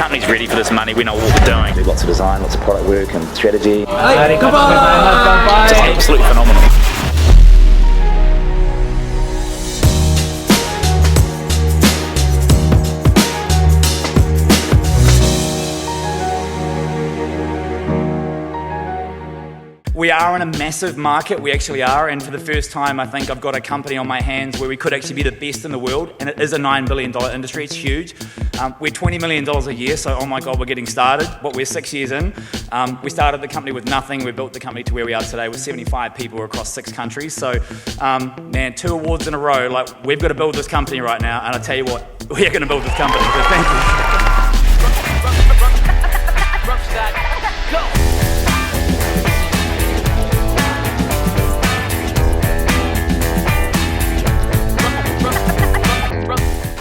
company's ready for this money. We know what we're doing. There's lots of design, lots of product work and strategy. Hey, goodbye. Just absolutely phenomenal. We are in a massive market, we actually are, and for the first time I think I've got a company on my hands where we could actually be the best in the world, and it is a $9 billion industry, it's huge. We're $20 million a year, so oh my God, we're getting started, but we're 6 years in. We started the company with nothing, we built the company to where we are today with 75 people across 6 countries, so man, 2 awards in a row, like we've got to build this company right now, and I tell you what, we're going to build this company, so thank you.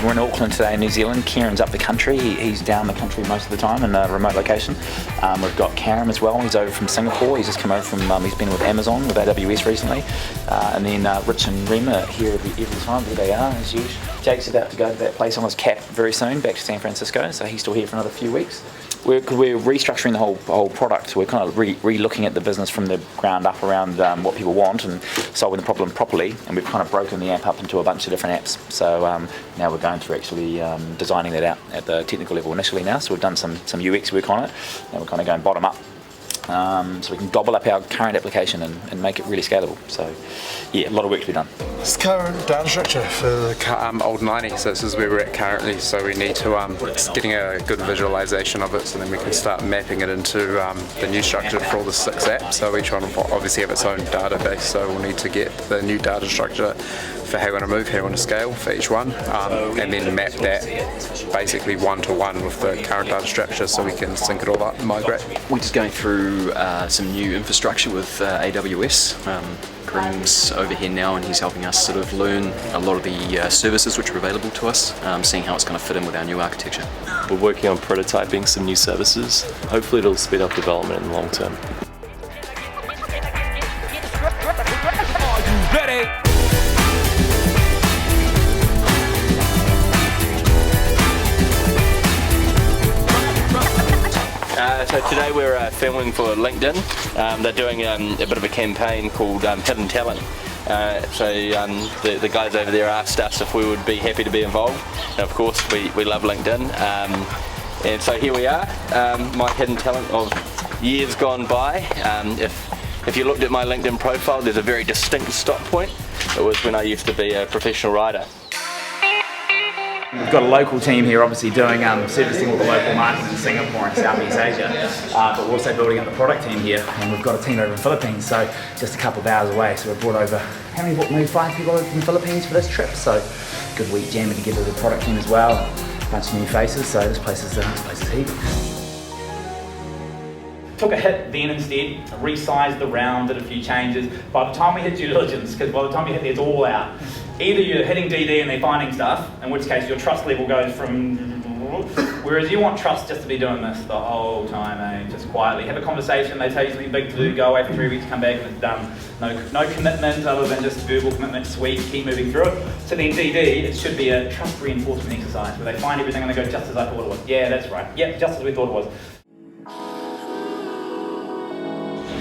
We're in Auckland today in New Zealand. Kieran's up the country. He's down the country most of the time in a remote location. We've got Karen as well. He's over from Singapore. He's just come over from, he's been with Amazon, with AWS recently. And then Rich and Rima here every time. There they are, as usual. Jake's about to go to that place on his cap very soon, back to San Francisco. So he's still here for another few weeks. We're restructuring the whole product. We're kind of re-looking at the business from the ground up around what people want and solving the problem properly. And we've kind of broken the app up into a bunch of different apps. So now we're going through actually designing that out at the technical level initially now. So we've done some UX work on it. Now we're kind of going bottom up. So we can gobble up our current application and make it really scalable. So yeah, a lot of work to be done. It's the current data structure for the old 90, so this is where we're at currently, so we need to getting a good visualization of it so then we can start mapping it into the new structure for all the 6 apps. So each one will obviously have its own database, so we'll need to get the new data structure for how we want to move, how we want to scale for each one, and then map that basically one-to-one with the current data structure so we can sync it all up and migrate. We're just going through some new infrastructure with AWS. Kareem's over here now and he's helping us sort of learn a lot of the services which are available to us, seeing how it's going to fit in with our new architecture. We're working on prototyping some new services. Hopefully it'll speed up development in the long term. So today we're filming for LinkedIn. They're doing a bit of a campaign called Hidden Talent. The guys over there asked us if we would be happy to be involved. And of course we love LinkedIn. And so here we are, my hidden talent of years gone by. If you looked at my LinkedIn profile, there's a very distinct stop point. It was when I used to be a professional writer. We've got a local team here obviously doing servicing all the local markets in Singapore and Southeast Asia, but we're also building up the product team here, and we've got a team over in the Philippines, so just a couple of hours away. So we've brought over, how many, maybe 5 people over from the Philippines for this trip, so good week jamming together the product team as well, and a bunch of new faces, so this place is heat. Took a hit then instead, resized the round, did a few changes. By the time we hit due diligence, because by the time you hit there, it's all out. Either you're hitting DD and they're finding stuff, in which case your trust level goes from, whereas you want trust just to be doing this the whole time, just quietly. Have a conversation, they tell you something big to do, go away for 3 weeks, come back and it's done. No commitment other than just verbal commitment, sweet, keep moving through it. So then DD, it should be a trust reinforcement exercise where they find everything and they go, just as I thought it was. Yeah, that's right. Yep, just as we thought it was.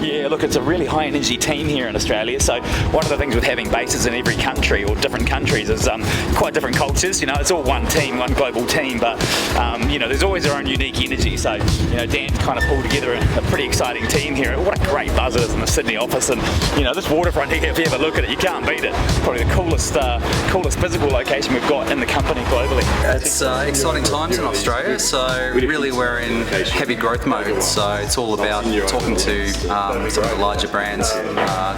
Yeah, look, it's a really high energy team here in Australia. So one of the things with having bases in every country or different countries is quite different cultures. You know, it's all one team, one global team, but you know, there's always their own unique energy. So you know, Dan's kind of pulled together a pretty exciting team here. What a great buzz it is in the Sydney office, and you know, this waterfront here, if you ever look at it, you can't beat it. Probably the coolest physical location we've got in the company globally. It's exciting times in Australia. So really we're in heavy growth mode. So it's all about talking to some of the larger brands,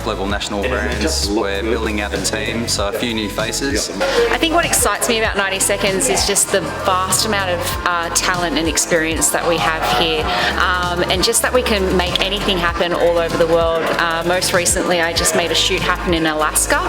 global national brands. We're building out a team, so a few new faces. I think what excites me about 90 Seconds is just the vast amount of talent and experience that we have here, and just that we can make anything happen all over the world. Most recently I just made a shoot happen in Alaska,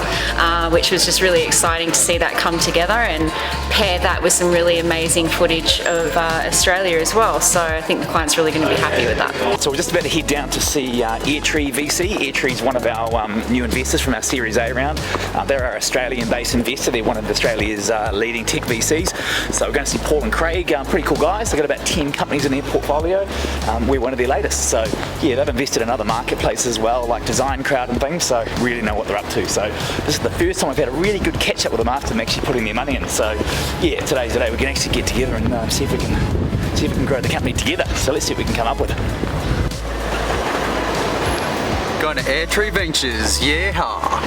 which was just really exciting to see that come together, and pair that with some really amazing footage of Australia as well. So I think the client's really going to be happy with that. So we're just about to head down to see AirTree VC. AirTree's one of our new investors from our Series A round. They're our Australian-based investor. They're one of Australia's leading tech VCs. So we're going to see Paul and Craig, pretty cool guys. They've got about 10 companies in their portfolio. We're one of their latest. So yeah, they've invested in other marketplaces as well, like Design Crowd and things, so really know what they're up to. So this is the first time I've had a really good catch up with them after them actually putting their money in. So yeah, today's the day we can actually get together and see if we can grow the company together. So let's see what we can come up with. Going to AirTree Ventures, yeehaw!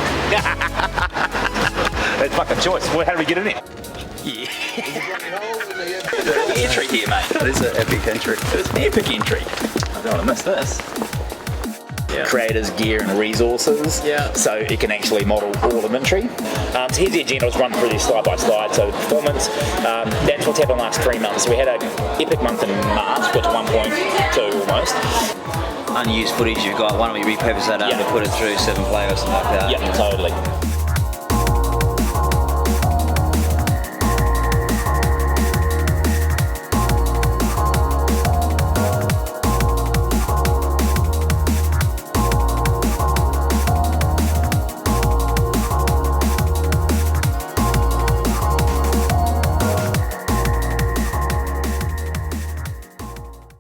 That's fucking choice. Well, how do we get in there? Yeah. Entry here, mate. It is an epic entry. It's an epic entry. I don't want to miss this. Yeah. Creators, gear and resources. Yeah. So it can actually model all of entry. So here's the agenda. Let's run through this slide by slide. So performance, that's what's happened the last 3 months. So we had an epic month in March, got to 1.2 almost. Unused footage you've got, why don't we repurpose that and put it through 7 Play or something like that? Yeah, totally.